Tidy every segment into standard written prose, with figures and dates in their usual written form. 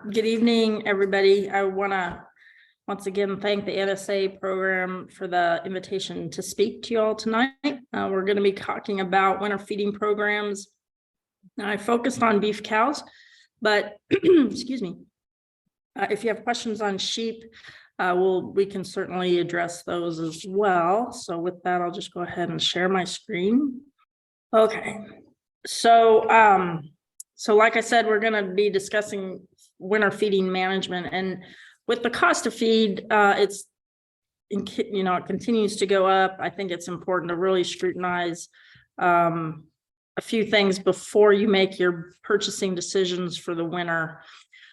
Good evening, everybody. I want to once again thank the NSA program for the invitation to speak to you all tonight. We're going to be talking about winter feeding programs. Now, I focused on beef cows, but excuse me, if you have questions on sheep, we can certainly address those as well. So with that, I'll just go ahead and share my screen. Okay, so like I said, we're going to be discussing winter feeding management, and with the cost of feed, it continues to go up. I think it's important to really scrutinize a few things before you make your purchasing decisions for the winter.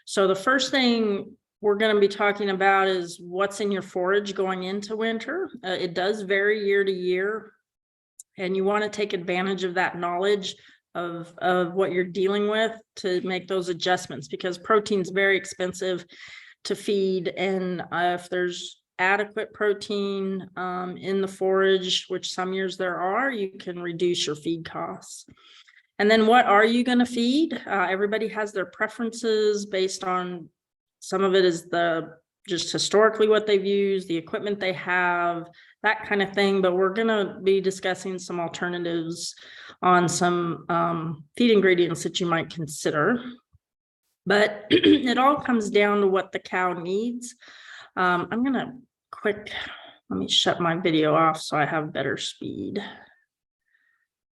So the first thing we're going to be talking about is what's in your forage going into winter. It does vary year to year, and you want to take advantage of that knowledge of what you're dealing with to make those adjustments, because protein is very expensive to feed. And if there's adequate protein in the forage, which some years there are, you can reduce your feed costs. And then what are you going to feed? Everybody has their preferences based on, some of it is just historically what they've used, the equipment they have, that kind of thing. But we're going to be discussing some alternatives on some feed ingredients that you might consider. But it all comes down to what the cow needs. I'm going to let me shut my video off so I have better speed.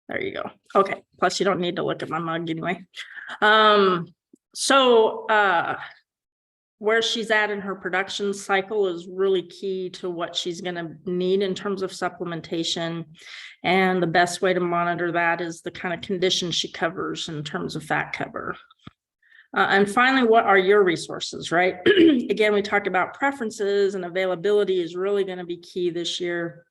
There you go. Okay. Plus, you don't need to look at my mug anyway. Where she's at in her production cycle is really key to what she's going to need in terms of supplementation. And the best way to monitor that is the kind of conditions she covers in terms of fat cover. And finally, what are your resources, right? Again, we talked about preferences, and availability is really going to be key this year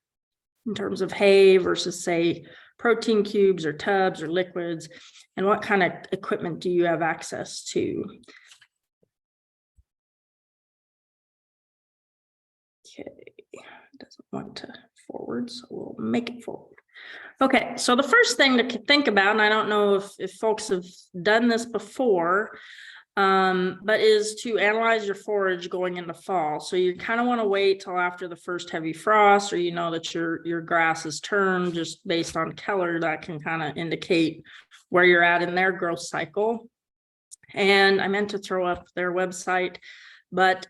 in terms of hay versus, say, protein cubes or tubs or liquids, and what kind of equipment do you have access to? Okay, it doesn't want to forward, so we'll make it forward. Okay, so the first thing to think about, and I don't know if folks have done this before, but is to analyze your forage going into fall. So you kind of want to wait till after the first heavy frost, or you know that your grass is turned, just based on color, that can kind of indicate where you're at in their growth cycle. And I meant to throw up their website, but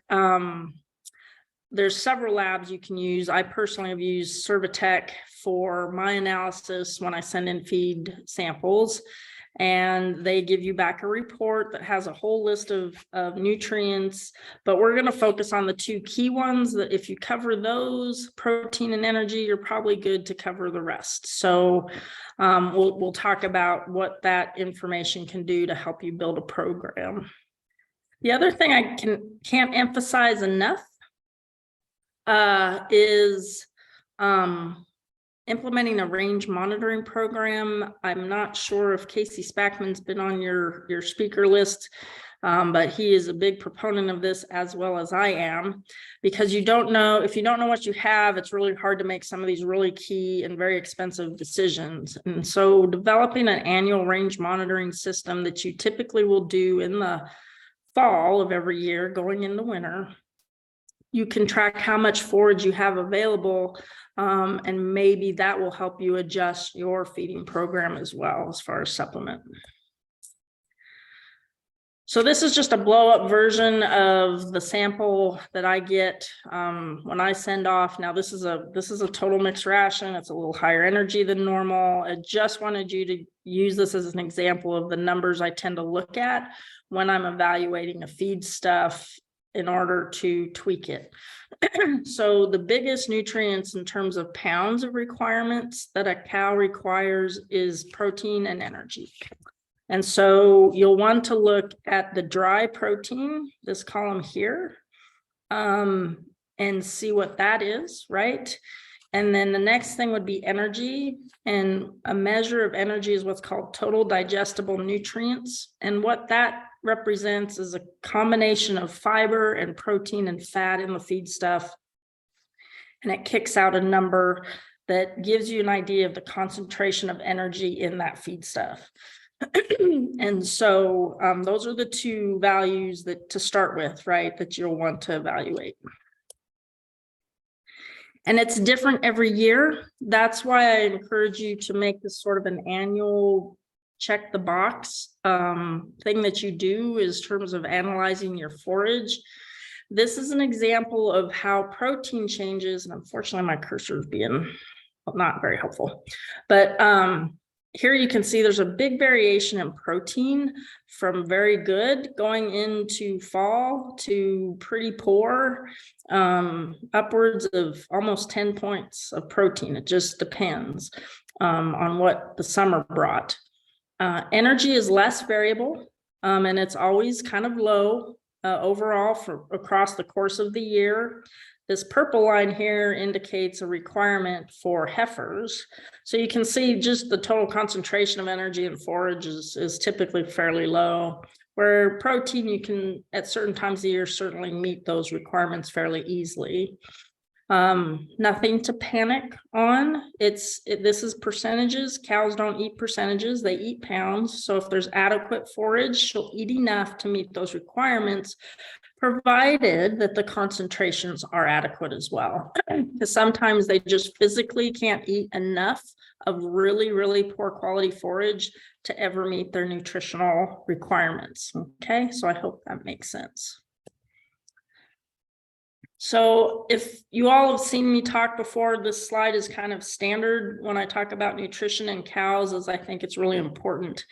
there's several labs you can use. I personally have used Servitech for my analysis when I send in feed samples, and they give you back a report that has a whole list of nutrients. But we're going to focus on the two key ones that if you cover those, protein and energy, you're probably good to cover the rest. So we'll talk about what that information can do to help you build a program. The other thing I can't emphasize enough is implementing a range monitoring program. I'm not sure if Casey Spackman's been on your speaker list, but he is a big proponent of this, as well as I am, because if you don't know what you have, it's really hard to make some of these really key and very expensive decisions. And so developing an annual range monitoring system that you typically will do in the fall of every year going into winter, you can track how much forage you have available, and maybe that will help you adjust your feeding program as well as far as supplement. So this is just a blow up version of the sample that I get when I send off. Now this is a total mixed ration. It's a little higher energy than normal. I just wanted you to use this as an example of the numbers I tend to look at when I'm evaluating a feed stuff in order to tweak it. So the biggest nutrients in terms of pounds of requirements that a cow requires is protein and energy. And so you'll want to look at the dry protein, this column here, and see what that is, right? And then the next thing would be energy, and a measure of energy is what's called total digestible nutrients. And what that represents is a combination of fiber and protein and fat in the feed stuff. And it kicks out a number that gives you an idea of the concentration of energy in that feed stuff. And so those are the two values that to start with, right, that you'll want to evaluate. And it's different every year. That's why I encourage you to make this sort of an annual check the box thing that you do in terms of analyzing your forage. This is an example of how protein changes, and unfortunately my cursor is being not very helpful, but here you can see there's a big variation in protein from very good going into fall to pretty poor, upwards of almost 10 points of protein. It just depends on what the summer brought. Energy is less variable, and it's always kind of low overall for across the course of the year. This purple line here indicates a requirement for heifers. So you can see just the total concentration of energy in forage is typically fairly low, where protein you can at certain times of the year certainly meet those requirements fairly easily. Nothing to panic on. This is percentages. Cows don't eat percentages, they eat pounds. So if there's adequate forage, she'll eat enough to meet those requirements, provided that the concentrations are adequate as well. Because sometimes they just physically can't eat enough of really, really poor quality forage to ever meet their nutritional requirements. Okay, so I hope that makes sense. So if you all have seen me talk before, this slide is kind of standard when I talk about nutrition in cows, as I think it's really important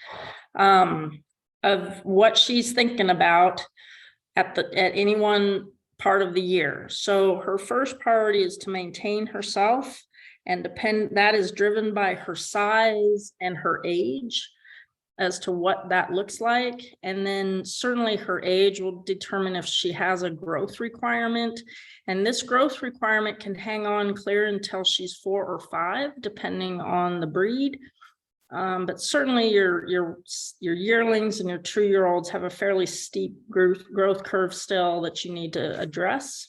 of what she's thinking about at any one part of the year. So her first priority is to maintain herself, and that is driven by her size and her age as to what that looks like. And then certainly her age will determine if she has a growth requirement. And this growth requirement can hang on clear until she's 4 or 5, depending on the breed. But certainly your yearlings and your 2-year-olds have a fairly steep growth curve still that you need to address.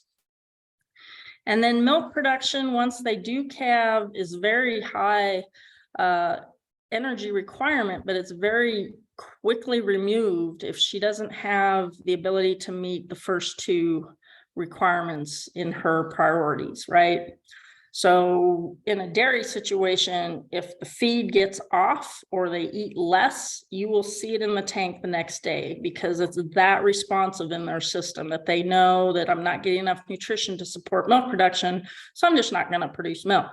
And then milk production, once they do calve, is very high energy requirement, but it's very quickly removed if she doesn't have the ability to meet the first 2 requirements in her priorities, right? So in a dairy situation, if the feed gets off or they eat less, you will see it in the tank the next day, because it's that responsive in their system that they know that I'm not getting enough nutrition to support milk production, so I'm just not going to produce milk.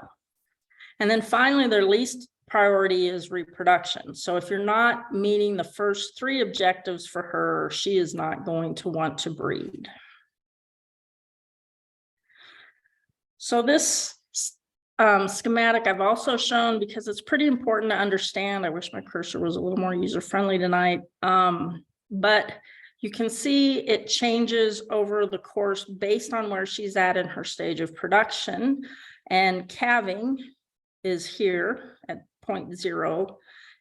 And then finally, their least priority is reproduction. So if you're not meeting the first 3 objectives for her, she is not going to want to breed. So this schematic I've also shown because it's pretty important to understand. I wish my cursor was a little more user-friendly tonight. But you can see it changes over the course based on where she's at in her stage of production. And calving is here at 0.0.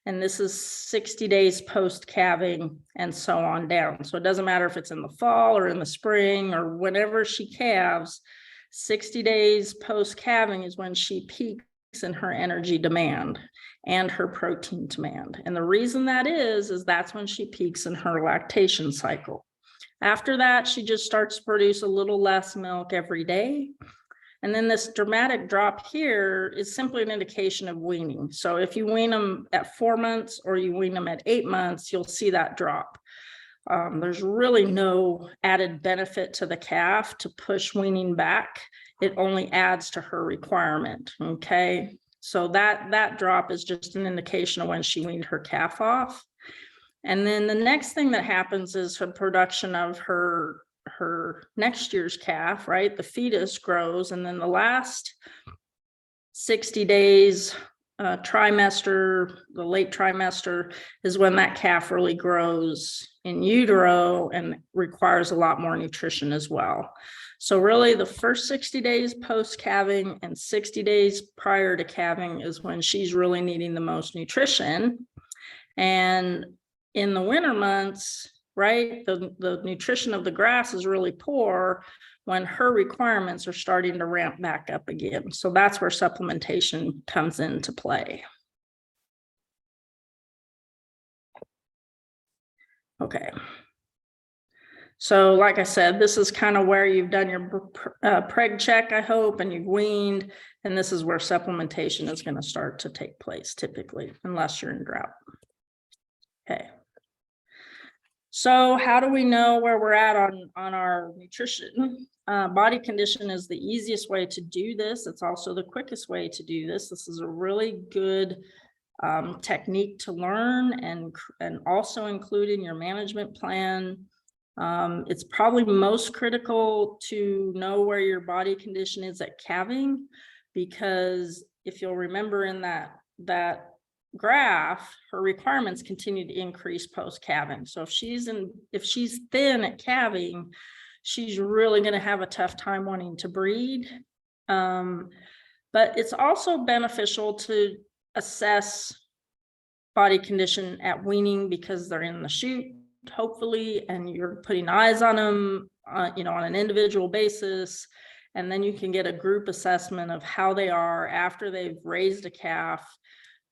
And this is 60 days post-calving and so on down. So it doesn't matter if it's in the fall or in the spring or whenever she calves, 60 days post-calving is when she peaks in her energy demand and her protein demand. And the reason that is that's when she peaks in her lactation cycle. After that, she just starts to produce a little less milk every day. And then this dramatic drop here is simply an indication of weaning. So if you wean them at 4 months or you wean them at 8 months, you'll see that drop. There's really no added benefit to the calf to push weaning back. It only adds to her requirement, okay? So that drop is just an indication of when she weaned her calf off. And then the next thing that happens is her production of her next year's calf, right? The fetus grows, and then the last 60 days trimester, the late trimester, is when that calf really grows in utero and requires a lot more nutrition as well. So really the first 60 days post-calving and 60 days prior to calving is when she's really needing the most nutrition. And in the winter months, right, the nutrition of the grass is really poor when her requirements are starting to ramp back up again. So that's where supplementation comes into play. Okay. So like I said, this is kind of where you've done your preg check, I hope, and you've weaned, and this is where supplementation is going to start to take place typically, unless you're in drought. Okay. So how do we know where we're at on our nutrition? Body condition is the easiest way to do this. It's also the quickest way to do this. This is a really good technique to learn and also include in your management plan. It's probably most critical to know where your body condition is at calving, because if you'll remember in that graph, her requirements continue to increase post calving. So if she's thin at calving, she's really going to have a tough time wanting to breed. But it's also beneficial to assess body condition at weaning, because they're in the chute, hopefully, and you're putting eyes on them, on an individual basis. And then you can get a group assessment of how they are after they've raised a calf,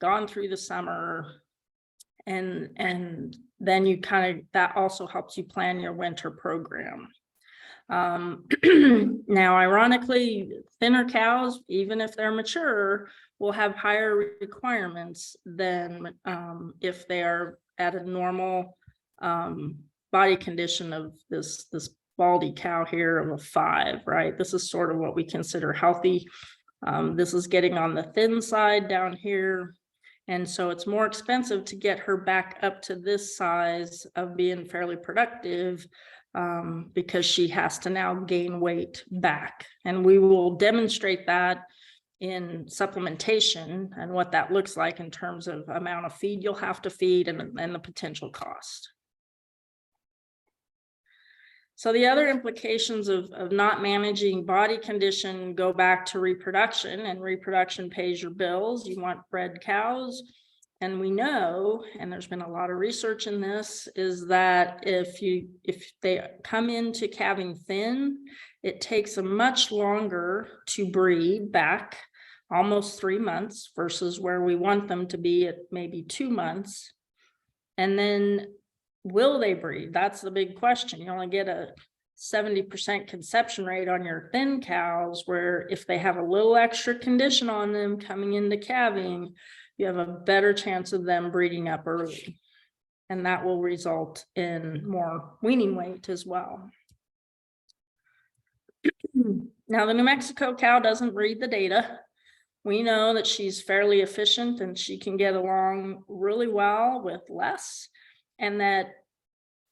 gone through the summer, and then you that also helps you plan your winter program. Now, ironically, thinner cows, even if they're mature, will have higher requirements than if they are at a normal body condition of this baldy cow here of a 5, right? This is sort of what we consider healthy. This is getting on the thin side down here. And so it's more expensive to get her back up to this size of being fairly productive, because she has to now gain weight back. And we will demonstrate that in supplementation and what that looks like in terms of amount of feed you'll have to feed and the potential cost. So the other implications of not managing body condition go back to reproduction, and reproduction pays your bills. You want bred cows. And we know, and there's been a lot of research in this, is that if they come into calving thin, it takes a much longer to breed back, almost 3 months, versus where we want them to be at maybe 2 months. And then will they breed? That's the big question. You only get a 70% conception rate on your thin cows, where if they have a little extra condition on them coming into calving, you have a better chance of them breeding up early. And that will result in more weaning weight as well. Now, the New Mexico cow doesn't read the data. We know that she's fairly efficient and she can get along really well with less, and that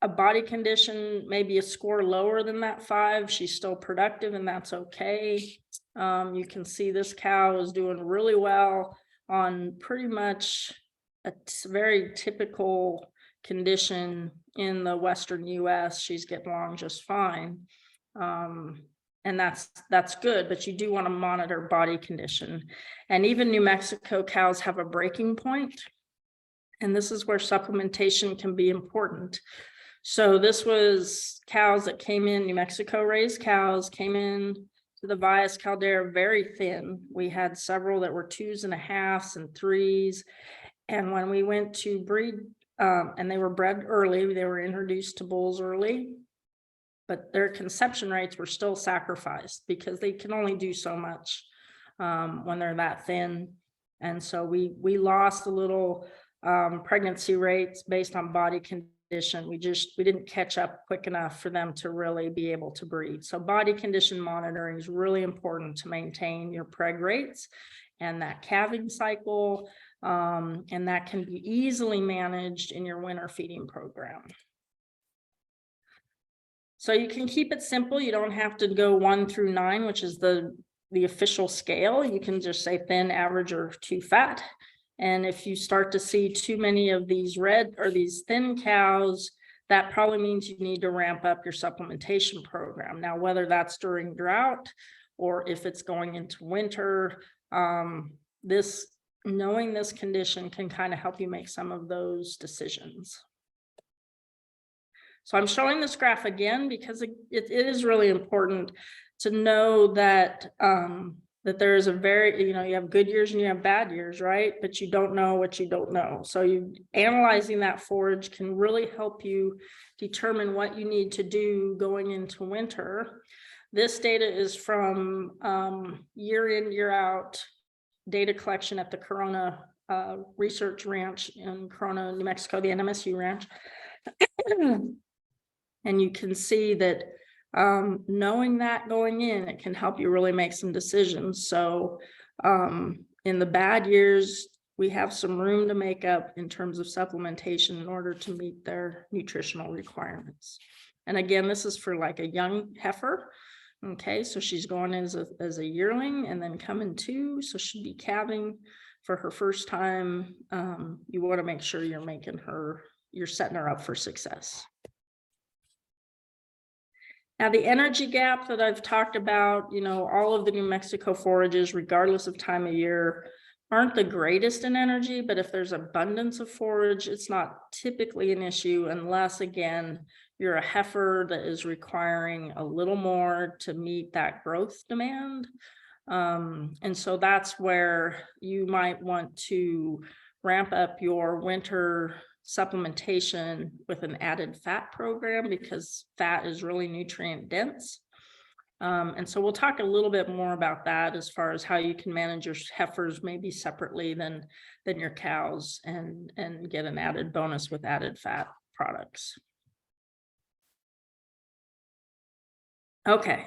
a body condition, maybe a score lower than that 5, she's still productive, and that's okay. You can see this cow is doing really well on pretty much a very typical condition in the Western US. She's getting along just fine. And that's good, but you do want to monitor body condition. And even New Mexico cows have a breaking point. And this is where supplementation can be important. So this was cows that came in, New Mexico raised cows, came in to the Vias Caldera very thin. We had several that were 2s and 1/2s and 3s. And when we went to breed, and they were bred early, they were introduced to bulls early, but their conception rates were still sacrificed because they can only do so much when they're that thin. And so we lost a little pregnancy rates based on body condition. We didn't catch up quick enough for them to really be able to breed. So body condition monitoring is really important to maintain your preg rates and that calving cycle, and that can be easily managed in your winter feeding program. So you can keep it simple. You don't have to go 1 through 9, which is the official scale. You can just say thin, average, or too fat. And if you start to see too many of these red or these thin cows, that probably means you need to ramp up your supplementation program. Now, whether that's during drought or if it's going into winter, knowing this condition can kind of help you make some of those decisions. So I'm showing this graph again because it is really important to know that that there is a very, you have good years and you have bad years, right? But you don't know what you don't know. So analyzing that forage can really help you determine what you need to do going into winter. This data is from year in, year out data collection at the Corona Research Ranch in Corona, New Mexico, the NMSU ranch. And you can see that knowing that going in, it can help you really make some decisions. So in the bad years, we have some room to make up in terms of supplementation in order to meet their nutritional requirements. And again, this is for like a young heifer. Okay, so she's going as a yearling and then coming to, so she'd be calving for her first time. You want to make sure you're setting her up for success. Now, the energy gap that I've talked about, all of the New Mexico forages, regardless of time of year, aren't the greatest in energy, but if there's abundance of forage, it's not typically an issue unless, again, you're a heifer that is requiring a little more to meet that growth demand. And so that's where you might want to ramp up your winter supplementation with an added fat program, because fat is really nutrient dense. And so we'll talk a little bit more about that as far as how you can manage your heifers maybe separately than your cows and get an added bonus with added fat products. Okay,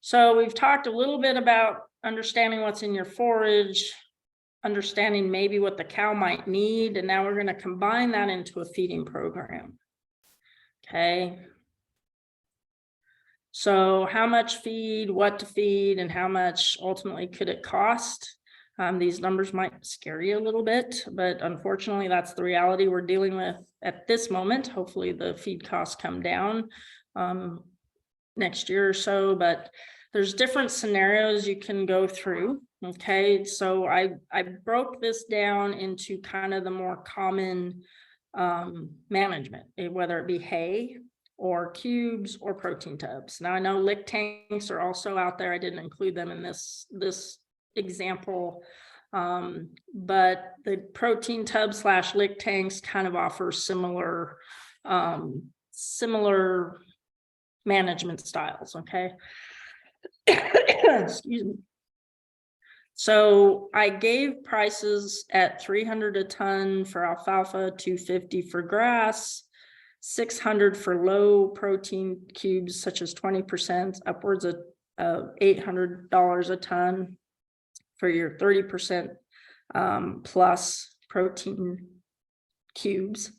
so we've talked a little bit about understanding what's in your forage, understanding maybe what the cow might need, and now we're going to combine that into a feeding program. Okay. So how much feed, what to feed, and how much ultimately could it cost? These numbers might scare you a little bit, but unfortunately, that's the reality we're dealing with at this moment. Hopefully the feed costs come down next year or so, but there's different scenarios you can go through. Okay, so I broke this down into kind of the more common management, whether it be hay or cubes or protein tubs. Now I know lick tanks are also out there. I didn't include them in this example, but the protein tub / lick tanks kind of offer similar management styles. Okay. Excuse me. So I gave prices at $300 a ton for alfalfa, $250 for grass, $600 for low protein cubes, such as 20%, upwards of $800 a ton for your 30% plus protein cubes.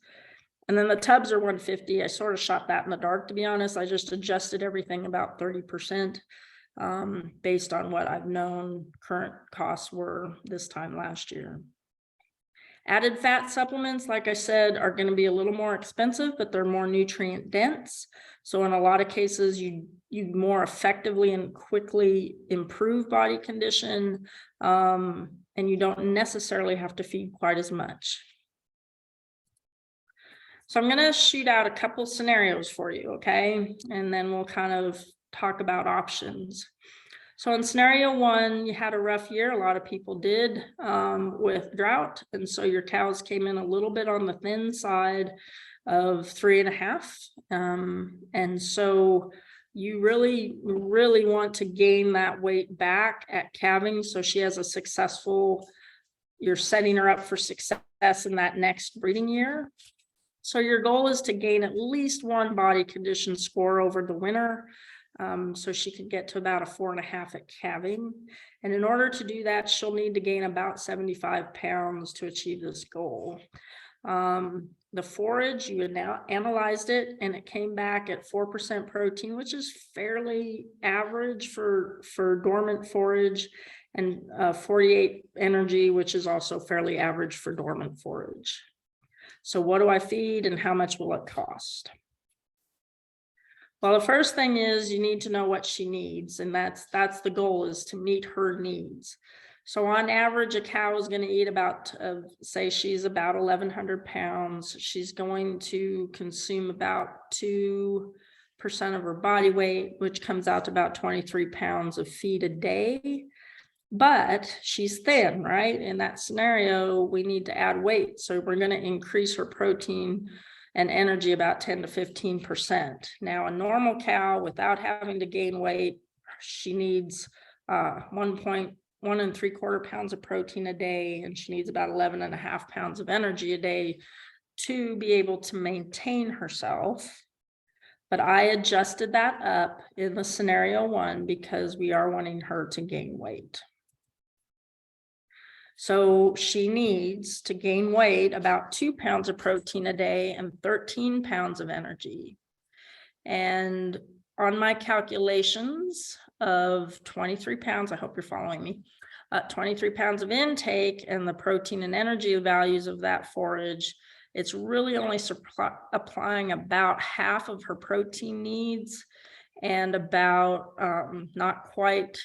And then the tubs are $150. I sort of shot that in the dark, to be honest. I just adjusted everything about 30%. Based on what I've known current costs were this time last year. Added fat supplements, like I said, are going to be a little more expensive, but they're more nutrient dense. So in a lot of cases, you more effectively and quickly improve body condition, and you don't necessarily have to feed quite as much. So I'm going to shoot out a couple scenarios for you, okay? And then we'll kind of talk about options. So in scenario one, you had a rough year. A lot of people did with drought. And so your cows came in a little bit on the thin side of 3.5. And so you really, really want to gain that weight back at calving. So she has a successful, you're setting her up for success in that next breeding year. So your goal is to gain at least one body condition score over the winter. So she could get to about a 4.5 at calving. And in order to do that, she'll need to gain about 75 pounds to achieve this goal. The forage, you had now analyzed it, and it came back at 4% protein, which is fairly average for dormant forage, and 48 energy, which is also fairly average for dormant forage. So what do I feed and how much will it cost? Well, the first thing is you need to know what she needs, and that's the goal, is to meet her needs. So on average, a cow is going to eat about, say she's about 1,100 pounds. She's going to consume about 2% of her body weight, which comes out to about 23 pounds of feed a day. but she's thin, right? In that scenario, we need to add weight. So we're going to increase her protein and energy about 10 to 15%. Now, a normal cow, without having to gain weight, she needs 1.1 3/4 pounds of protein a day, and she needs about 11.5 pounds of energy a day to be able to maintain herself. But I adjusted that up in the scenario 1 because we are wanting her to gain weight. So she needs to gain weight about 2 pounds of protein a day and 13 pounds of energy. And on my calculations of 23 pounds, I hope you're following me, 23 pounds of intake and the protein and energy values of that forage, it's really only applying about half of her protein needs and about not quite,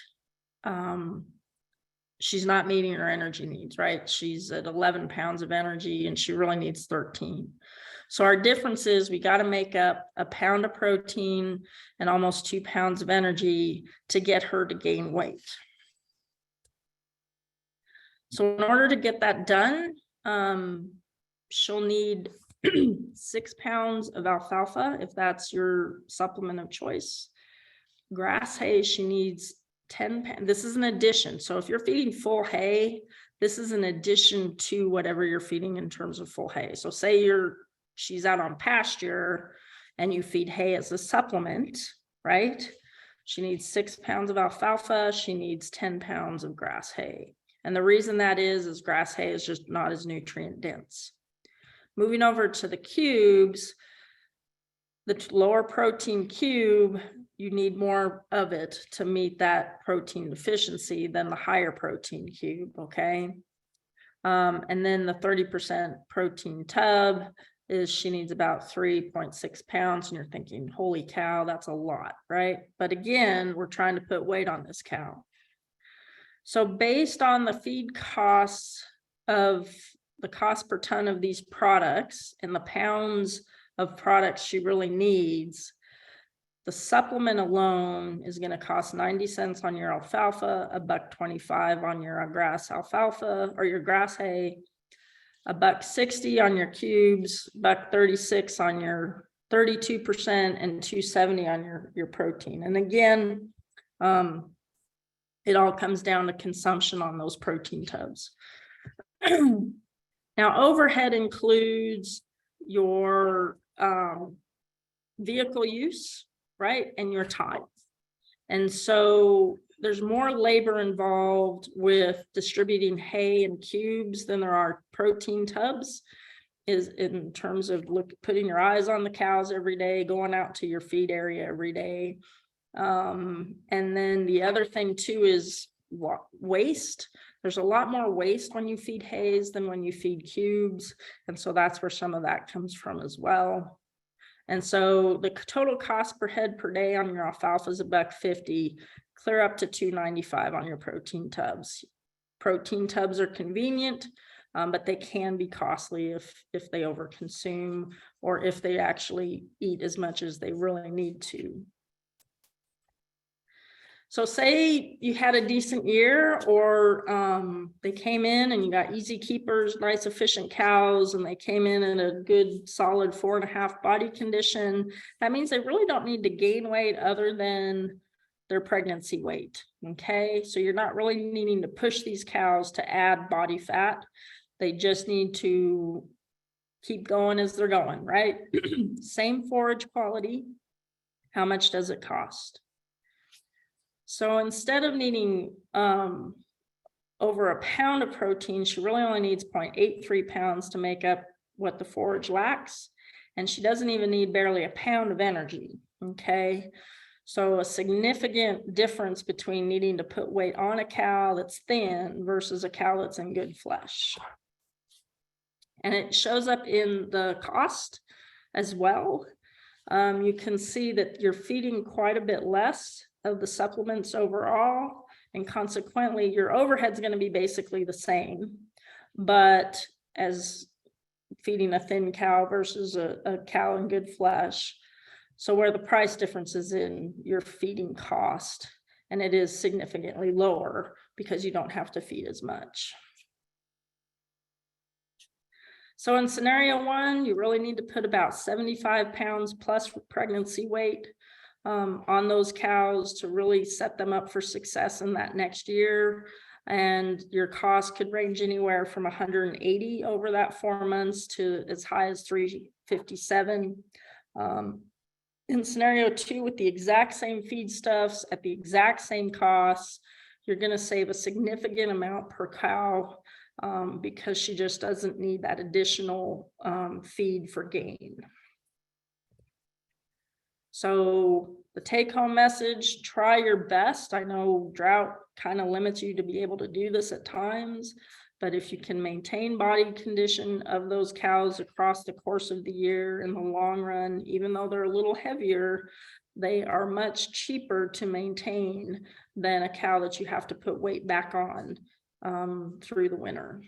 she's not meeting her energy needs, right? She's at 11 pounds of energy and she really needs 13. So our difference is we got to make up a pound of protein and almost 2 pounds of energy to get her to gain weight. So in order to get that done, she'll need 6 pounds of alfalfa, if that's your supplement of choice. Grass hay, she needs 10 pounds. This is an addition. So if you're feeding full hay, this is an addition to whatever you're feeding in terms of full hay. So say she's out on pasture and you feed hay as a supplement, right? She needs 6 pounds of alfalfa. She needs 10 pounds of grass hay. And the reason that is grass hay is just not as nutrient dense. Moving over to the cubes, the lower protein cube, you need more of it to meet that protein deficiency than the higher protein cube, okay? And then the 30% protein tub is she needs about 3.6 pounds, and you're thinking, holy cow, that's a lot, right? But again, we're trying to put weight on this cow. So based on the feed costs of the cost per ton of these products and the pounds of products she really needs, the supplement alone is going to cost 90 cents on your alfalfa, $1.25 on your grass alfalfa or your grass hay, $1.60 on your cubes, $1.36 on your 32%, and $2.70 on your protein. And again, it all comes down to consumption on those protein tubs. Now, overhead includes your vehicle use, right, and your time. And so there's more labor involved with distributing hay and cubes than there are protein tubs, is in terms of putting your eyes on the cows every day, going out to your feed area every day. And then the other thing too is waste. There's a lot more waste when you feed hays than when you feed cubes. And so that's where some of that comes from as well. And so the total cost per head per day on your alfalfa is $1.50, clear up to $2.95 on your protein tubs. Protein tubs are convenient, but they can be costly if they overconsume or if they actually eat as much as they really need to. So say you had a decent year, or they came in and you got easy keepers, nice efficient cows, and they came in a good solid 4.5 body condition. That means they really don't need to gain weight other than their pregnancy weight. Okay, so you're not really needing to push these cows to add body fat. They just need to keep going as they're going, right? Same forage quality. How much does it cost? So instead of needing over a pound of protein, she really only needs 0.83 pounds to make up what the forage lacks. And she doesn't even need barely a pound of energy, okay? So a significant difference between needing to put weight on a cow that's thin versus a cow that's in good flesh. And it shows up in the cost as well. You can see that you're feeding quite a bit less of the supplements overall, and consequently your overhead is going to be basically the same, but as feeding a thin cow versus a cow in good flesh. So where the price difference is in your feeding cost and it is significantly lower because you don't have to feed as much. So in scenario 1, you really need to put about 75 pounds plus pregnancy weight on those cows to really set them up for success in that next year. And your cost could range anywhere from 180 over that 4 months to as high as 357. In scenario 2, with the exact same feedstuffs at the exact same costs, you're going to save a significant amount per cow because she just doesn't need that additional feed for gain. So the take-home message, try your best. I know drought kind of limits you to be able to do this at times, but if you can maintain body condition of those cows across the course of the year in the long run, even though they're a little heavier, they are much cheaper to maintain than a cow that you have to put weight back on through the winter.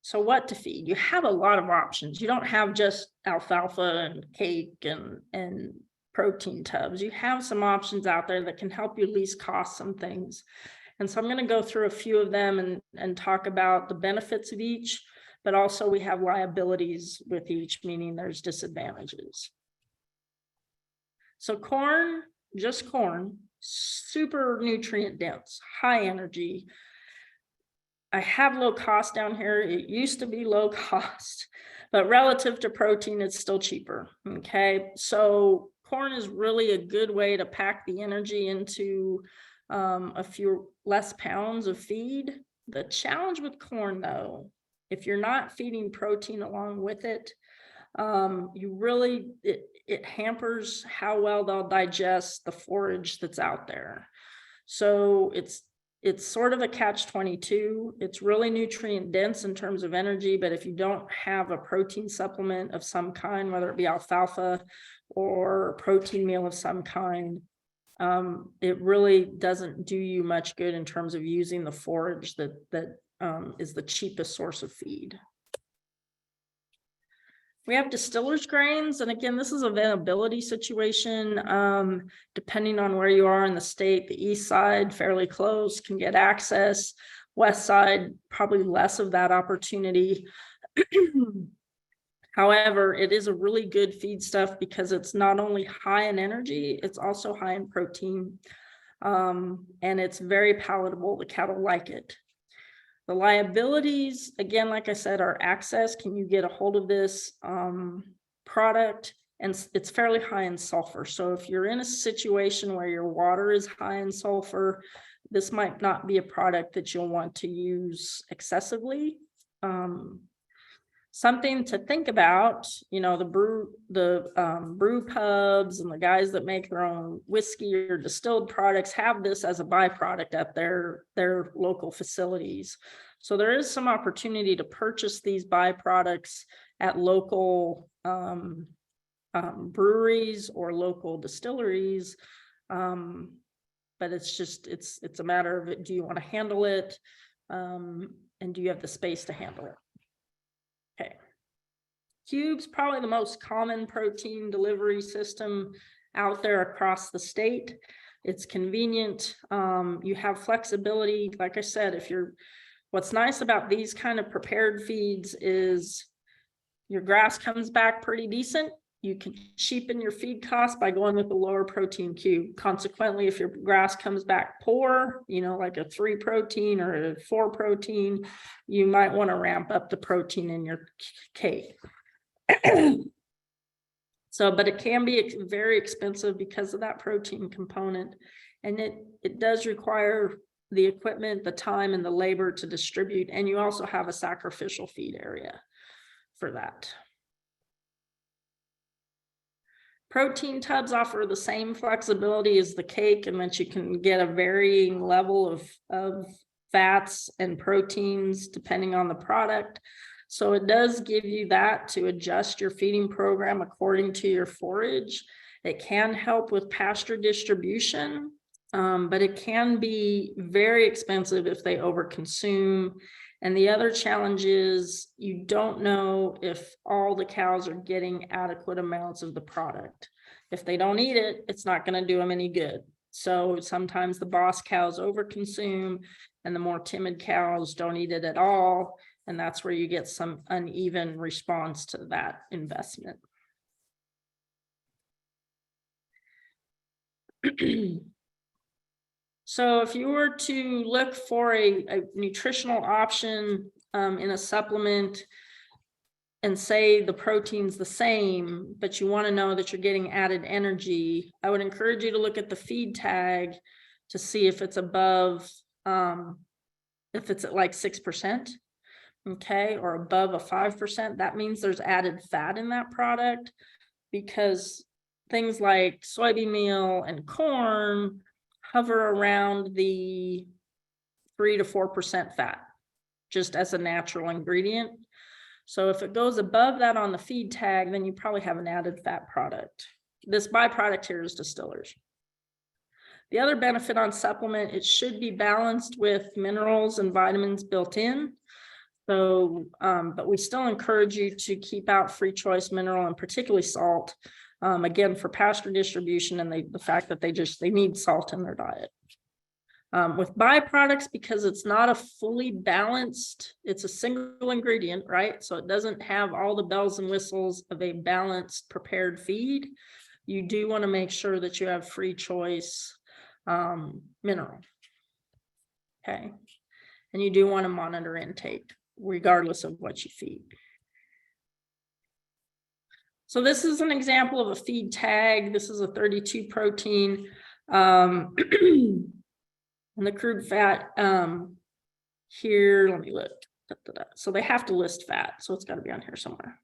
So what to feed? You have a lot of options. You don't have just alfalfa and cake and protein tubs. You have some options out there that can help you at least cost some things. And so I'm going to go through a few of them and talk about the benefits of each, but also we have liabilities with each, meaning there's disadvantages. So corn, just corn, super nutrient dense, high energy. I have low cost down here. It used to be low cost, but relative to protein, it's still cheaper. Okay, so corn is really a good way to pack the energy into a few less pounds of feed. The challenge with corn, though, if you're not feeding protein along with it, it hampers how well they'll digest the forage that's out there. So it's sort of a catch-22. It's really nutrient dense in terms of energy, but if you don't have a protein supplement of some kind, whether it be alfalfa or a protein meal of some kind, it really doesn't do you much good in terms of using the forage that is the cheapest source of feed. We have distillers grains, and again, this is a availability situation. Depending on where you are in the state, the east side, fairly close, can get access. West side, probably less of that opportunity. However, it is a really good feed stuff because it's not only high in energy, it's also high in protein, and it's very palatable. The cattle like it. The liabilities, again, like I said, are access. Can you get a hold of this product? And it's fairly high in sulfur. So if you're in a situation where your water is high in sulfur, this might not be a product that you'll want to use excessively. Something to think about, you know, the brew pubs and the guys that make their own whiskey or distilled products have this as a byproduct at their local facilities. So there is some opportunity to purchase these byproducts at local breweries or local distilleries. But it's a matter of, do you want to handle it? And do you have the space to handle it? Okay. Cubes, probably the most common protein delivery system out there across the state. It's convenient. You have flexibility. Like I said, what's nice about these kind of prepared feeds is your grass comes back pretty decent. You can cheapen your feed cost by going with a lower protein cube. Consequently, if your grass comes back poor, you know, like a 3 protein or a 4 protein, you might want to ramp up the protein in your cake. So, but it can be very expensive because of that protein component. And it does require the equipment, the time, and the labor to distribute. And you also have a sacrificial feed area for that. Protein tubs offer the same flexibility as the cake, and that you can get a varying level of fats and proteins depending on the product. So it does give you that to adjust your feeding program according to your forage. It can help with pasture distribution, but it can be very expensive if they overconsume. And the other challenge is you don't know if all the cows are getting adequate amounts of the product. If they don't eat it, it's not going to do them any good. So sometimes the boss cows overconsume and the more timid cows don't eat it at all. And that's where you get some uneven response to that investment. So if you were to look for a nutritional option in a supplement and say the protein's the same, but you want to know that you're getting added energy, I would encourage you to look at the feed tag to see if it's above, if it's at like 6%, okay, or above a 5%. That means there's added fat in that product, because things like soybean meal and corn hover around the 3 to 4% fat, just as a natural ingredient. So if it goes above that on the feed tag, then you probably have an added fat product. This byproduct here is distillers. The other benefit on supplement, it should be balanced with minerals and vitamins built in. So, but we still encourage you to keep out free choice mineral and particularly salt. Again, for pasture distribution and the fact that they need salt in their diet. With byproducts, because it's not a fully balanced, it's a single ingredient, right? So it doesn't have all the bells and whistles of a balanced prepared feed. You do want to make sure that you have free choice mineral. Okay. And you do want to monitor intake regardless of what you feed. So this is an example of a feed tag. This is a 32 protein. And the crude fat here, let me look. So they have to list fat. So it's got to be on here somewhere.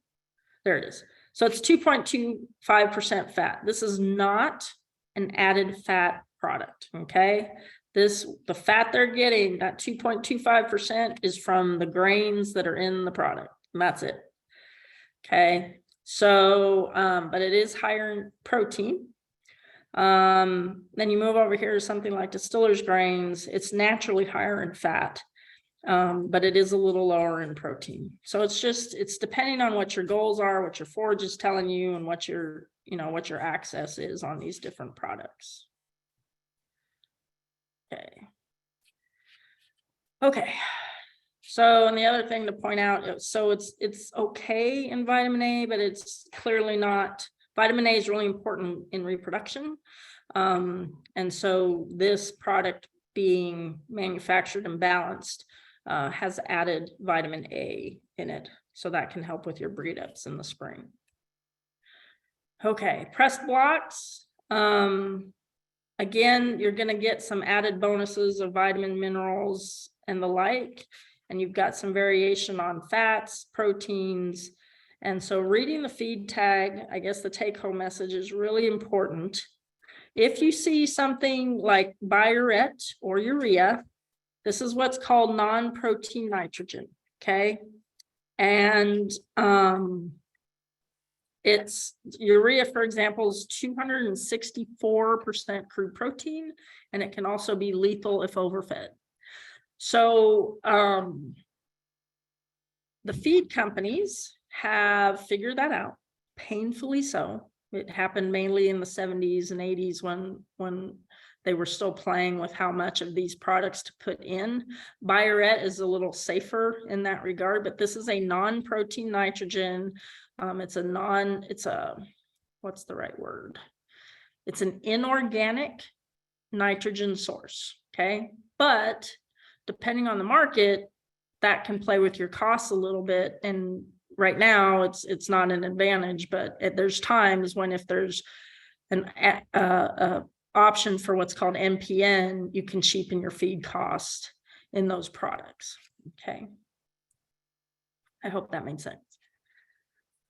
There it is. So it's 2.25% fat. This is not an added fat product. Okay. The fat they're getting, that 2.25% is from the grains that are in the product. And that's it. Okay. So, but it is higher in protein. Then you move over here to something like distillers grains. It's naturally higher in fat, but it is a little lower in protein. So it's depending on what your goals are, what your forage is telling you, and what your access is on these different products. Okay. So, and the other thing to point out, so it's okay in vitamin A, but it's clearly not. Vitamin A is really important in reproduction. And so this product being manufactured and balanced has added vitamin A in it. So that can help with your breed ups in the spring. Okay, pressed blocks. Again, you're going to get some added bonuses of vitamin, minerals, and the like. And you've got some variation on fats, proteins. And so reading the feed tag, I guess the take-home message is really important. If you see something like BIA or urea, this is what's called non-protein nitrogen, okay? And it's urea, for example, is 264% crude protein, and it can also be lethal if overfed. So the feed companies have figured that out, painfully so. It happened mainly in the 70s and 80s when they were still playing with how much of these products to put in. BIA is a little safer in that regard, but this is a non-protein nitrogen. What's the right word? It's an inorganic nitrogen source, okay? But depending on the market, that can play with your costs a little bit. And right now it's not an advantage, but there's times when if there's an option for what's called NPN, you can cheapen your feed cost in those products. Okay. I hope that made sense.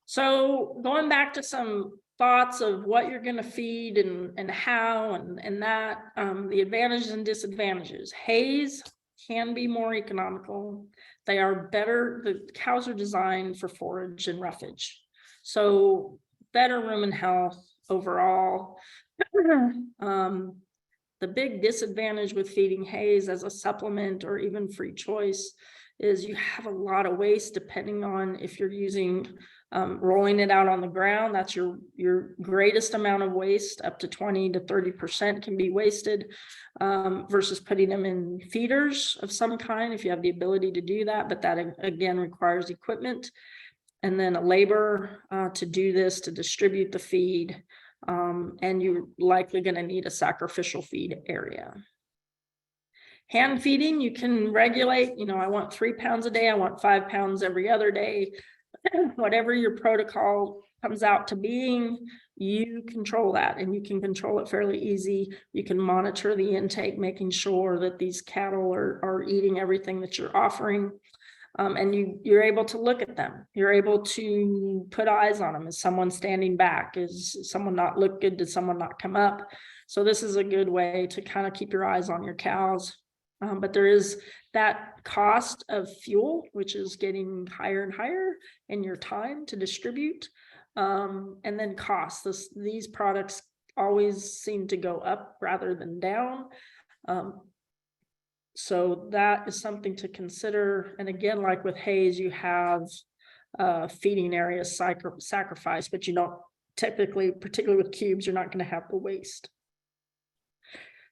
So going back to some thoughts of what you're going to feed and how and that, the advantages and disadvantages. Hays can be more economical. They are better. The cows are designed for forage and roughage. So better rumen health overall. The big disadvantage with feeding Hays as a supplement or even free choice is you have a lot of waste depending on if you're using rolling it out on the ground. That's your greatest amount of waste. Up to 20 to 30% can be wasted, versus putting them in feeders of some kind if you have the ability to do that. But that again requires equipment and then a labor to do this, to distribute the feed. And you're likely going to need a sacrificial feed area. Hand feeding, you can regulate, I want 3 pounds a day, I want 5 pounds every other day. Whatever your protocol comes out to being, you control that, and you can control it fairly easy. You can monitor the intake, making sure that these cattle are eating everything that you're offering. And you're able to look at them. You're able to put eyes on them. Is someone standing back? Is someone not look good? Did someone not come up? So this is a good way to kind of keep your eyes on your cows. But there is that cost of fuel, which is getting higher and higher in your time to distribute. And then costs. These products always seem to go up rather than down. So that is something to consider. And again, like with hays, you have feeding areas sacrificed, but you don't typically, particularly with cubes, you're not going to have the waste.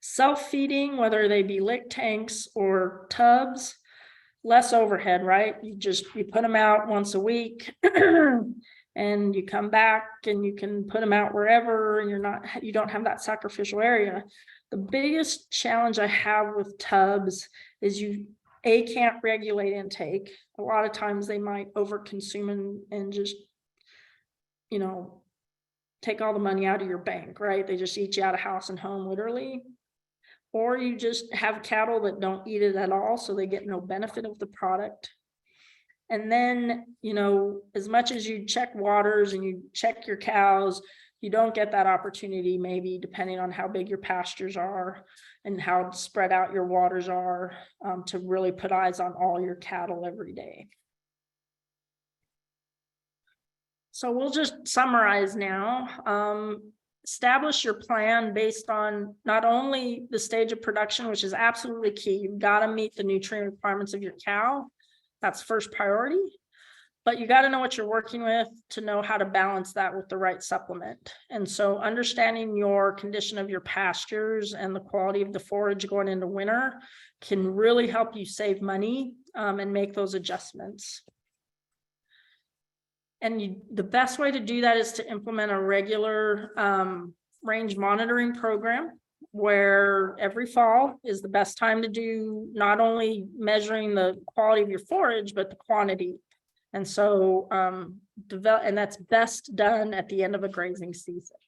Self-feeding, whether they be lick tanks or tubs, less overhead, right? You put them out once a week and you come back and you can put them out wherever, and you don't have that sacrificial area. The biggest challenge I have with tubs is you can't regulate intake. A lot of times they might overconsume and just, take all the money out of your bank, right? They just eat you out of house and home, literally. Or you just have cattle that don't eat it at all, so they get no benefit of the product. And then, as much as you check waters and you check your cows, you don't get that opportunity, maybe depending on how big your pastures are and how spread out your waters are, to really put eyes on all your cattle every day. So we'll just summarize now. Establish your plan based on not only the stage of production, which is absolutely key. You've got to meet the nutrient requirements of your cow. That's first priority. But you got to know what you're working with to know how to balance that with the right supplement. And so understanding your condition of your pastures and the quality of the forage going into winter can really help you save money and make those adjustments. And the best way to do that is to implement a regular range monitoring program, where every fall is the best time to do not only measuring the quality of your forage, but the quantity. And so and that's best done at the end of a grazing season.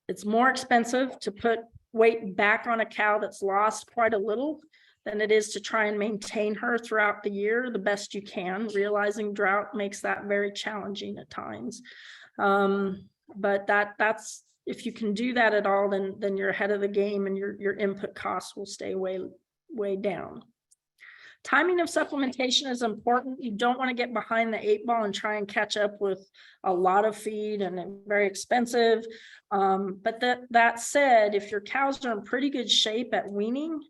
It's more expensive to put weight back on a cow that's lost quite a little than it is to try and maintain her throughout the year the best you can, realizing drought makes that very challenging at times. But that's, if you can do that at all, then you're ahead of the game, and your input costs will stay way down. Timing of supplementation is important. You don't want to get behind the 8 ball and try and catch up with a lot of feed and very expensive. But that said, if your cows are in pretty good shape at weaning,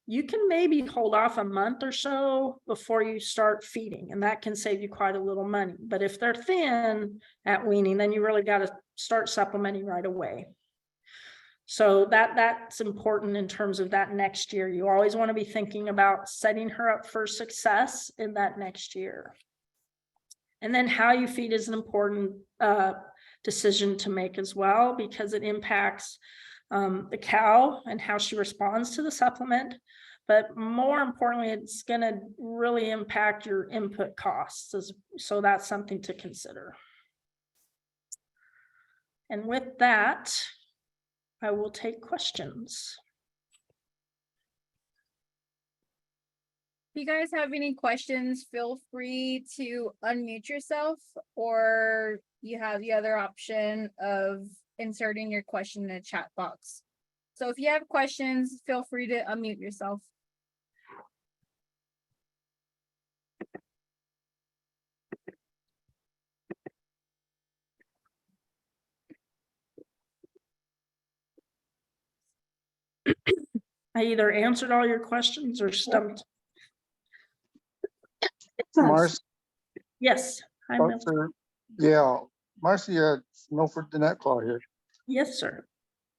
you can maybe hold off a month or so before you start feeding, and that can save you quite a little money. But if they're thin at weaning, then you really got to start supplementing right away. So that's important in terms of that next year. You always want to be thinking about setting her up for success in that next year. And then how you feed is an important decision to make as well, because it impacts the cow and how she responds to the supplement. But more importantly, it's going to really impact your input costs. So that's something to consider. And with that, I will take questions. If you guys have any questions, feel free to unmute yourself, or you have the other option of inserting your question in the chat box. So if you have questions, feel free to unmute yourself. I either answered all your questions or stumped. Marcy, Yes. Hi, Mel. yeah, Marcy, Milford Dinetclaw here. Yes, sir.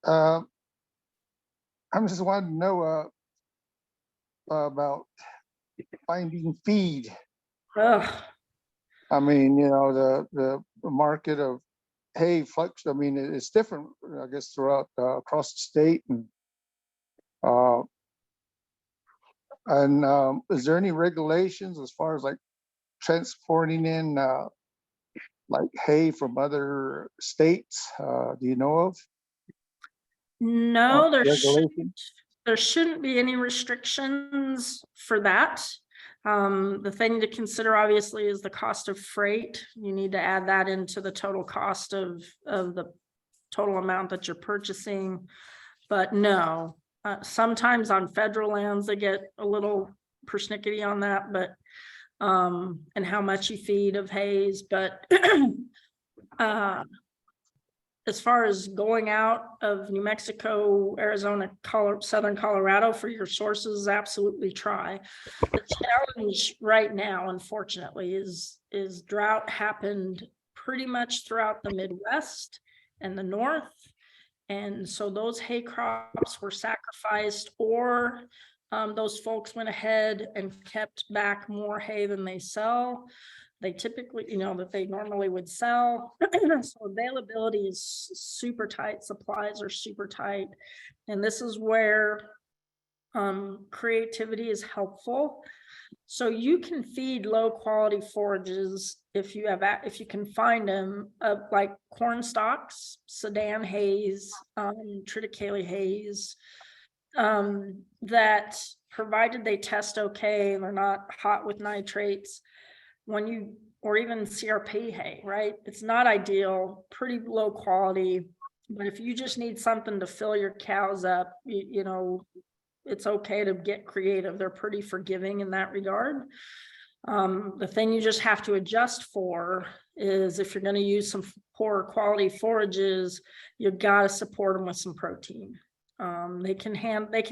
I'm just wanting to know about finding feed. Ugh. I mean, you know, the market of hay flux. I mean, it's different, I guess, throughout across the state. And is there any regulations as far as like transporting in like hay from other states? Do you know of? No, Regulations? there shouldn't be any restrictions for that. The thing to consider obviously is the cost of freight. You need to add that into the total cost of the total amount that you're purchasing. But no, sometimes on federal lands, they get a little persnickety on that, but and how much you feed of hays, but as far as going out of New Mexico, Arizona, Southern Colorado for your sources, absolutely try. The challenge right now, unfortunately, is drought happened pretty much throughout the Midwest and the North. And so those hay crops were sacrificed, or those folks went ahead and kept back more hay than they sell. They typically, that they normally would sell. So availability is super tight, supplies are super tight. And this is where creativity is helpful. So you can feed low quality forages if you can find them, like corn stalks, Sudan hays, triticale hays, that provided they test okay and they're not hot with nitrates, or even CRP hay, right? It's not ideal, pretty low quality, but if you just need something to fill your cows up, it's okay to get creative. They're pretty forgiving in that regard. The thing you just have to adjust for is if you're going to use some poor quality forages, you've got to support them with some protein. They can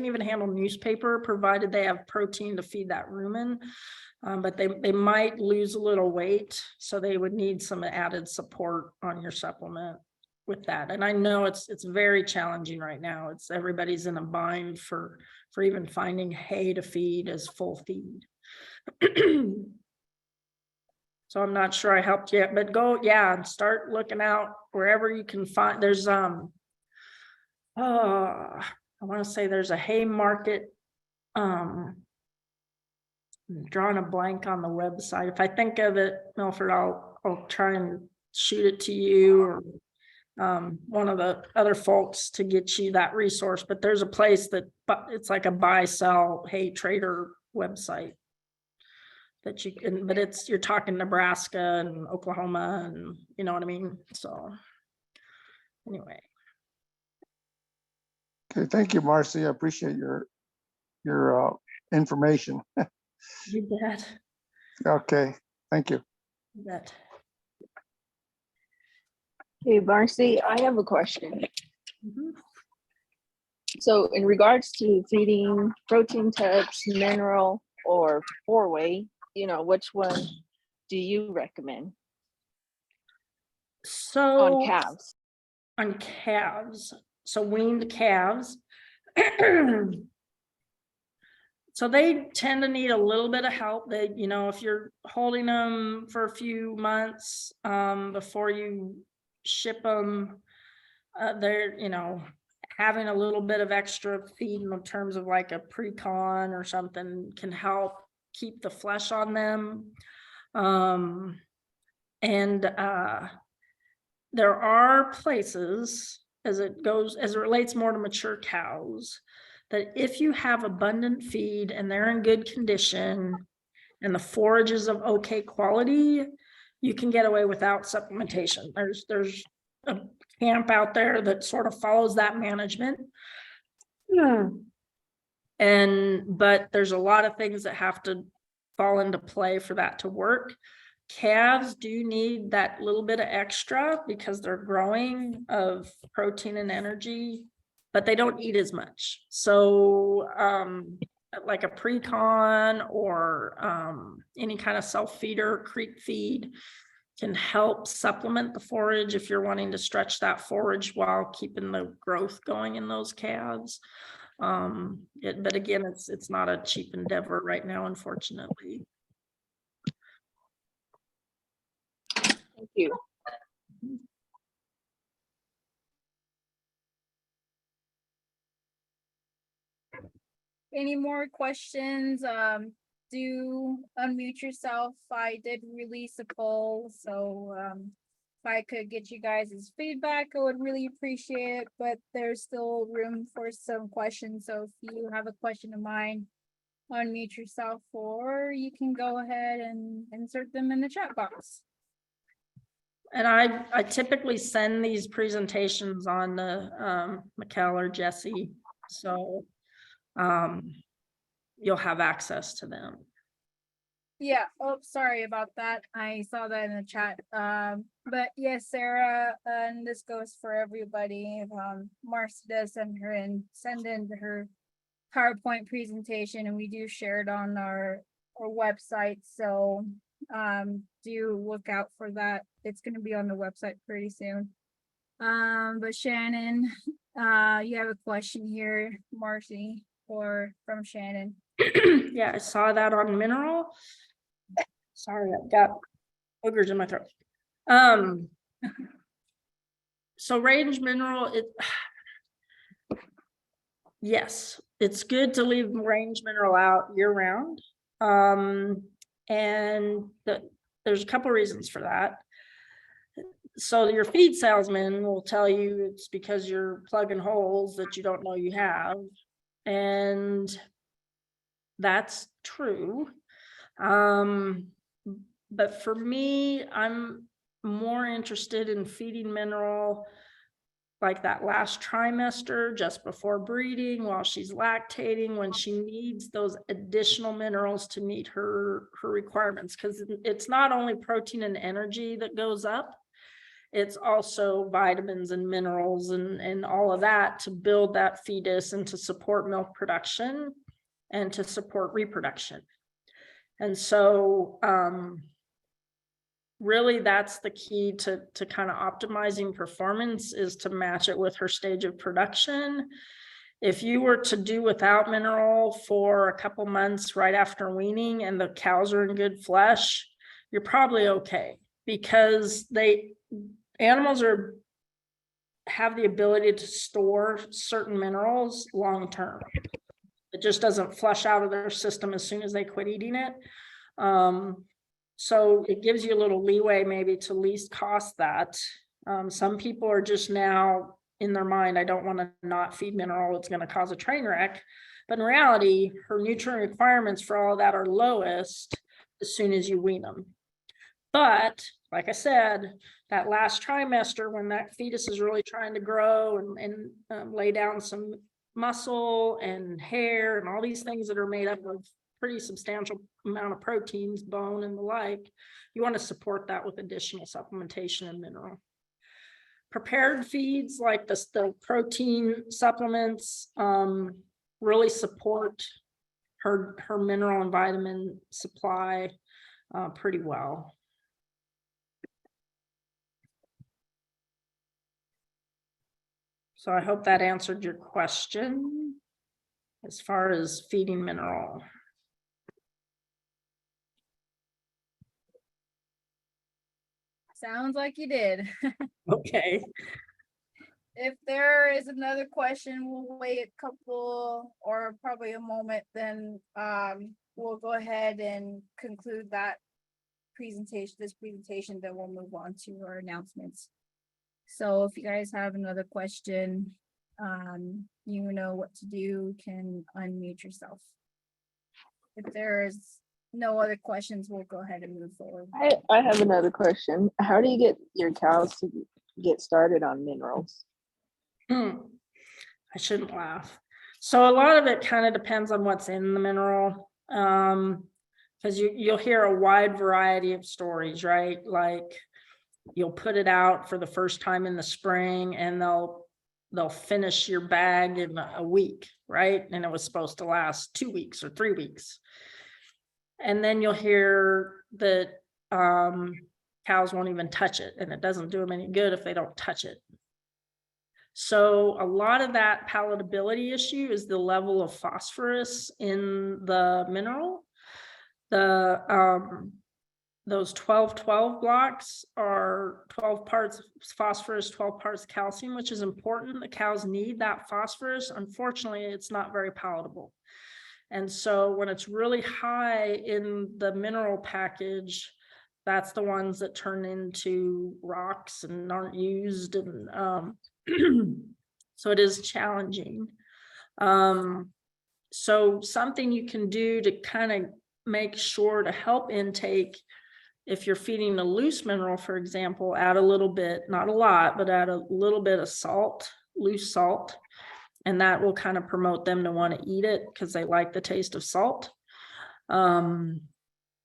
even handle newspaper, provided they have protein to feed that rumen. But they might lose a little weight, so they would need some added support on your supplement with that. And I know it's very challenging right now. Everybody's in a bind for even finding hay to feed as full feed. So I'm not sure I helped yet, but and start looking out wherever you can find. There's I want to say there's a hay market. I'm drawing a blank on the website. If I think of it, Milford, I'll try and shoot it to you or one of the other folks to get you that resource. But there's a place it's like a buy sell hay trader website that you can, but you're talking Nebraska and Oklahoma, and you know what I mean. So anyway. Okay, thank you, Marcy. I appreciate your information. You bet. Okay, thank you. You bet. Hey, Marcy, I have a question. Mhm. So in regards to feeding protein tubs, mineral, or four-way, which one do you recommend So on calves? On calves, so weaned calves. So they tend to need a little bit of help. If you're holding them for a few months before you ship them, they're, having a little bit of extra feed in terms of like a pre-con or something can help keep the flesh on them. There are places, as it relates more to mature cows, that if you have abundant feed and they're in good condition and the forage is of okay quality, you can get away without supplementation. There's a camp out there that sort of follows that management. But there's a lot of things that have to fall into play for that to work. Calves do need that little bit of extra because they're growing of protein and energy but they don't eat as much. So like a pre-con or any kind of self-feeder, creek feed can help supplement the forage if you're wanting to stretch that forage while keeping the growth going in those calves. But again, it's not a cheap endeavor right now, unfortunately. Thank you. Any more questions? Do unmute yourself. I did release a poll, so if I could get you guys' feedback, I would really appreciate it, but there's still room for some questions. So if you have a question of mine, unmute yourself, or you can go ahead and insert them in the chat box. And I typically send these presentations on to Mikkel or Jesse, so you'll have access to them. Yeah, oh, sorry about that. I saw that in the chat. But yes, Sarah, and this goes for everybody. Marcy does send in her PowerPoint presentation, and we do share it on our website. So do look out for that. It's going to be on the website pretty soon. But Shannon, you have a question here, Marcy, or from Shannon. Yeah, I saw that on mineral. Sorry, I've got boogers in my throat. So range mineral, yes, it's good to leave range mineral out year round. And there's a couple reasons for that. So your feed salesman will tell you it's because you're plugging holes that you don't know you have. And that's true. But for me, I'm more interested in feeding mineral like that last trimester, just before breeding, while she's lactating, when she needs those additional minerals to meet her requirements. Because it's not only protein and energy that goes up, it's also vitamins and minerals and all of that to build that fetus and to support milk production and to support reproduction. And so really that's the key to kind of optimizing performance, is to match it with her stage of production. If you were to do without mineral for a couple months right after weaning and the cows are in good flesh, you're probably okay, because animals have the ability to store certain minerals long term. It just doesn't flush out of their system as soon as they quit eating it. So it gives you a little leeway maybe to least cost that. Some people are just now in their mind, I don't want to not feed mineral, it's going to cause a train wreck. But in reality, her nutrient requirements for all of that are lowest as soon as you wean them. But like I said, that last trimester, when that fetus is really trying to grow and lay down some muscle and hair and all these things that are made up of pretty substantial amount of proteins, bone and the like, you want to support that with additional supplementation and mineral. Prepared feeds like the protein supplements really support her mineral and vitamin supply pretty well. So I hope that answered your question as far as feeding mineral. Sounds like you did. Okay. If there is another question, we'll wait a couple or probably a moment, then we'll go ahead and conclude that presentation, then we'll move on to our announcements. So if you guys have another question, you know what to do, you can unmute yourself. If there's no other questions, we'll go ahead and move forward. I have another question. How do you get your cows to get started on minerals? I shouldn't laugh. So a lot of it kind of depends on what's in the mineral. Because you'll hear a wide variety of stories, right? Like you'll put it out for the first time in the spring and they'll they'll finish your bag in a week, right? And it was supposed to last 2 weeks or 3 weeks. And then you'll hear that cows won't even touch it, and it doesn't do them any good if they don't touch it. So a lot of that palatability issue is the level of phosphorus in the mineral. Those 12-12 blocks are 12 parts phosphorus, 12 parts calcium, which is important. The cows need that phosphorus. Unfortunately, it's not very palatable. And so when it's really high in the mineral package, that's the ones that turn into rocks and aren't used. And so it is challenging. So something you can do to kind of make sure to help intake, if you're feeding a loose mineral, for example, add a little bit, not a lot, but add a little bit of salt, loose salt, and that will kind of promote them to want to eat it because they like the taste of salt.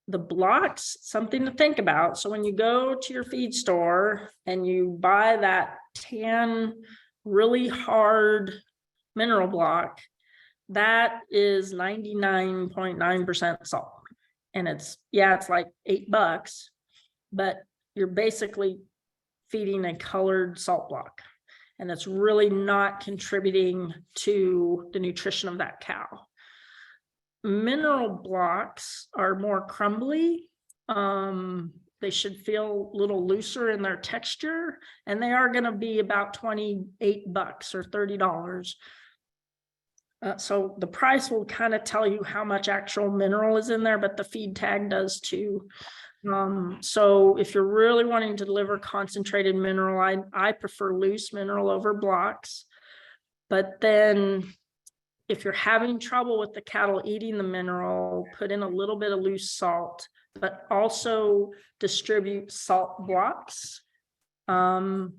The blocks, something to think about. So when you go to your feed store and you buy that tan, really hard mineral block, that is 99.9% salt. And it's like $8, but you're basically feeding a colored salt block, and it's really not contributing to the nutrition of that cow. Mineral blocks are more crumbly. They should feel a little looser in their texture, and they are going to be about $28 or $30. So the price will kind of tell you how much actual mineral is in there, but the feed tag does too. So if you're really wanting to deliver concentrated mineral, I prefer loose mineral over blocks. But then if you're having trouble with the cattle eating the mineral, put in a little bit of loose salt, but also distribute salt blocks to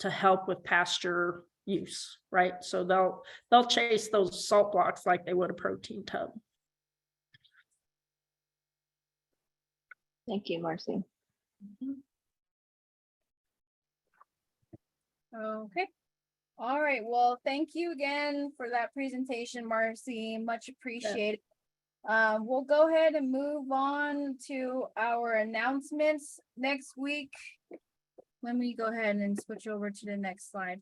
help with pasture use, right? So they'll chase those salt blocks like they would a protein tub. Thank you, Marcy. Okay. All right. Well, thank you again for that presentation, Marcy. Much appreciated. We'll go ahead and move on to our announcements next week. Let me go ahead and switch over to the next slide.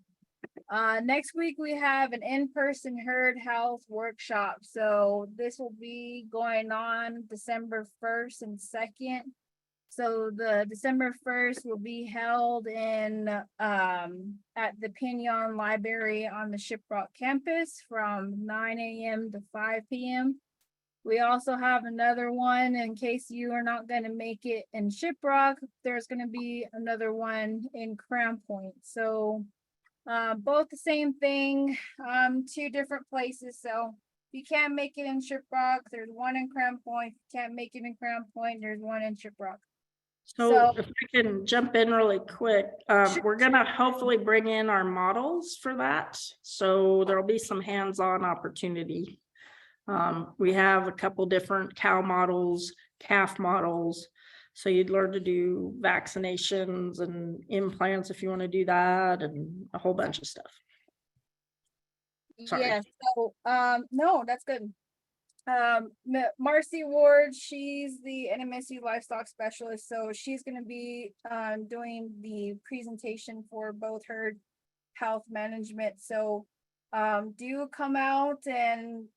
Next week we have an in-person herd health workshop. So this will be going on December 1st and 2nd. So the December 1st will be held in at the Pinion Library on the Shiprock campus from 9 a.m. to 5 p.m. We also have another one in case you are not going to make it in Shiprock. There's going to be another one in Crown Point. So both the same thing, 2 different places. So if you can't make it in Shiprock, there's one in Crown Point. If you can't make it in Crown Point, there's one in Shiprock. So if I can jump in really quick, we're going to hopefully bring in our models for that. So there'll be some hands-on opportunity. We have a couple different cow models, calf models. So you'd learn to do vaccinations and implants if you want to do that, and a whole bunch of stuff. Sorry. Yeah, so no, that's good. Marcy Ward, she's the NMSU livestock specialist, so she's going to be doing the presentation for both herd health management. So do come out and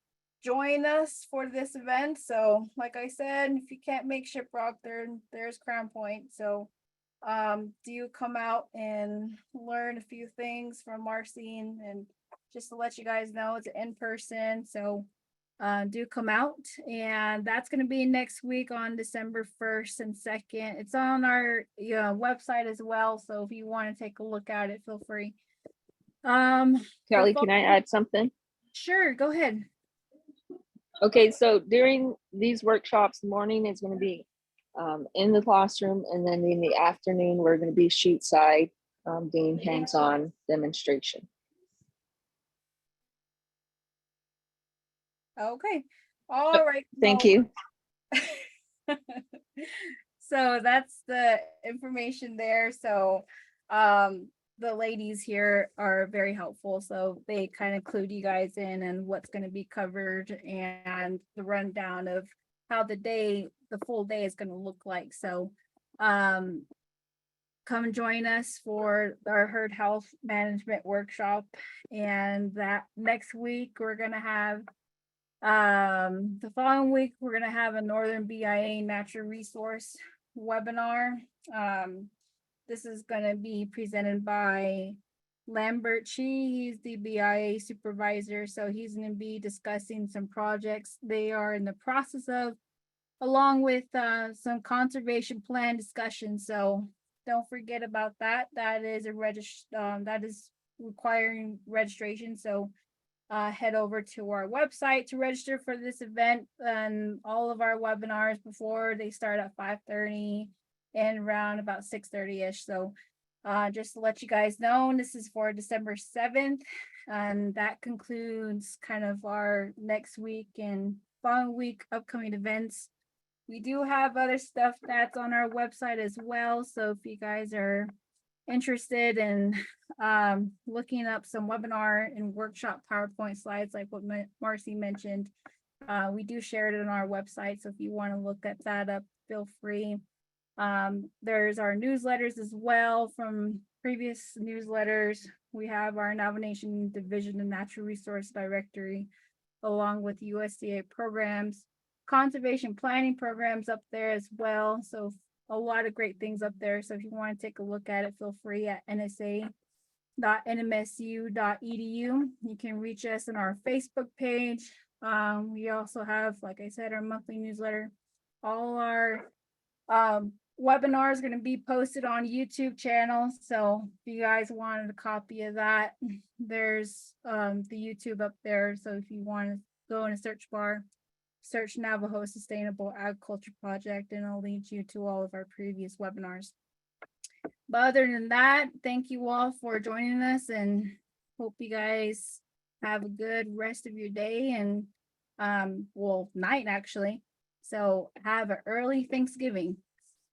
join us for this event. So like I said, if you can't make Shiprock, there's Crown Point. So do come out and learn a few things from Marcy, and just to let you guys know, it's in person. So do come out, and that's going to be next week on December 1st and 2nd. It's on our website as well, so if you want to take a look at it, feel free. Kelly, can I add something? Sure, go ahead. Okay, so during these workshops, morning is going to be in the classroom, and then in the afternoon we're going to be shoot side, doing hands-on demonstration. Okay. All right. Thank you. So that's the information there. So the ladies here are very helpful. So they kind of clued you guys in and what's going to be covered and the rundown of how the full day is going to look like. So come join us for our herd health management workshop. And that next week, we're going to have, the following week, we're going to have a Northern BIA-Natural resource webinar. This is going to be presented by Lambert Chi. He's the BIA supervisor. So he's going to be discussing some projects they are in the process of, along with some conservation plan discussion. So don't forget about that. That is that is requiring registration. So head over to our website to register for this event, and all of our webinars before they start at 5:30 and around about 6:30-ish. So just to let you guys know, this is for December 7th, and that concludes kind of our next week and following week upcoming events. We do have other stuff that's on our website as well. So if you guys are interested in looking up some webinar and workshop PowerPoint slides, like what Marcy mentioned, we do share it on our website. So if you want to look at that up, feel free. There's our newsletters as well from previous newsletters. We have our Navajo Nation Division of Natural Resource Directory, along with USDA programs, conservation planning programs up there as well. So a lot of great things up there. So if you want to take a look at it, feel free at nsa.nmsu.edu. You can reach us on our Facebook page. We also have, like I said, our monthly newsletter. All our webinars are going to be posted on YouTube channel. So if you guys wanted a copy of that, there's the YouTube up there. So if you want to go in a search bar, search Navajo Sustainable Agriculture Project, and it'll lead you to all of our previous webinars. But other than that, thank you all for joining us, and hope you guys have a good rest of your day and well, night actually. So have an early Thanksgiving.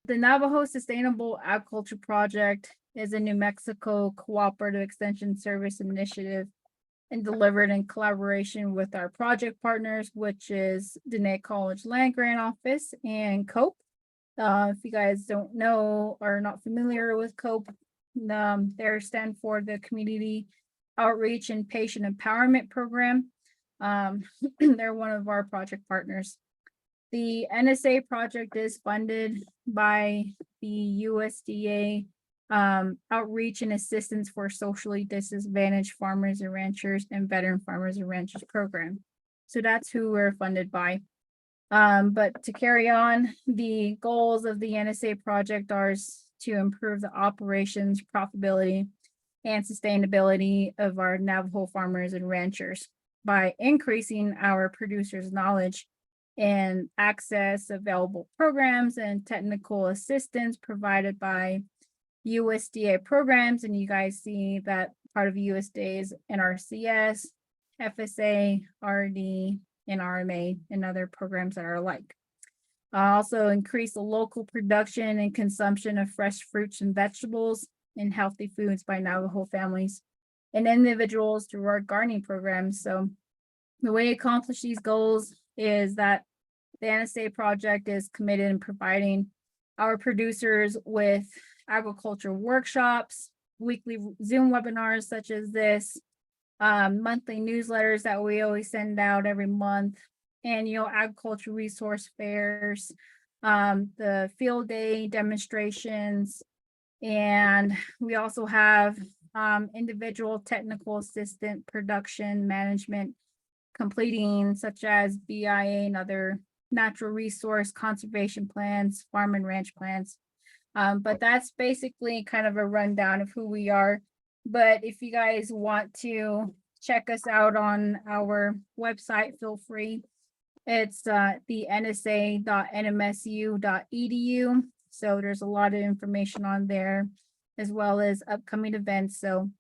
The Navajo Sustainable Agriculture Project is a New Mexico Cooperative Extension Service initiative and delivered in collaboration with our project partners, which is Diné College Land Grant Office and COPE. If you guys don't know or are not familiar with COPE, they stand for the Community Outreach and Patient Empowerment Program. They're one of our project partners. The NSA project is funded by the USDA Outreach and Assistance for Socially Disadvantaged Farmers and Ranchers and Veteran Farmers and Ranchers Program. So that's who we're funded by. But to carry on, the goals of the NSA project are to improve the operations, profitability, and sustainability of our Navajo farmers and ranchers by increasing our producers' knowledge and access available programs and technical assistance provided by USDA programs. And you guys see that part of USDA is NRCS, FSA, RD, and RMA, and other programs that are alike. Also increase the local production and consumption of fresh fruits and vegetables and healthy foods by Navajo families and individuals through our gardening programs. So the way to accomplish these goals is that the NSA project is committed in providing our producers with agriculture workshops, weekly Zoom webinars such as this, monthly newsletters that we always send out every month, annual agriculture resource fairs, the field day demonstrations, and we also have individual technical assistant production management completing, such as BIA and other natural resource conservation plans, farm and ranch plans. But that's basically kind of a rundown of who we are. But if you guys want to check us out on our website, feel free. It's the nsa.nmsu.edu. So there's a lot of information on there, as well as upcoming events. So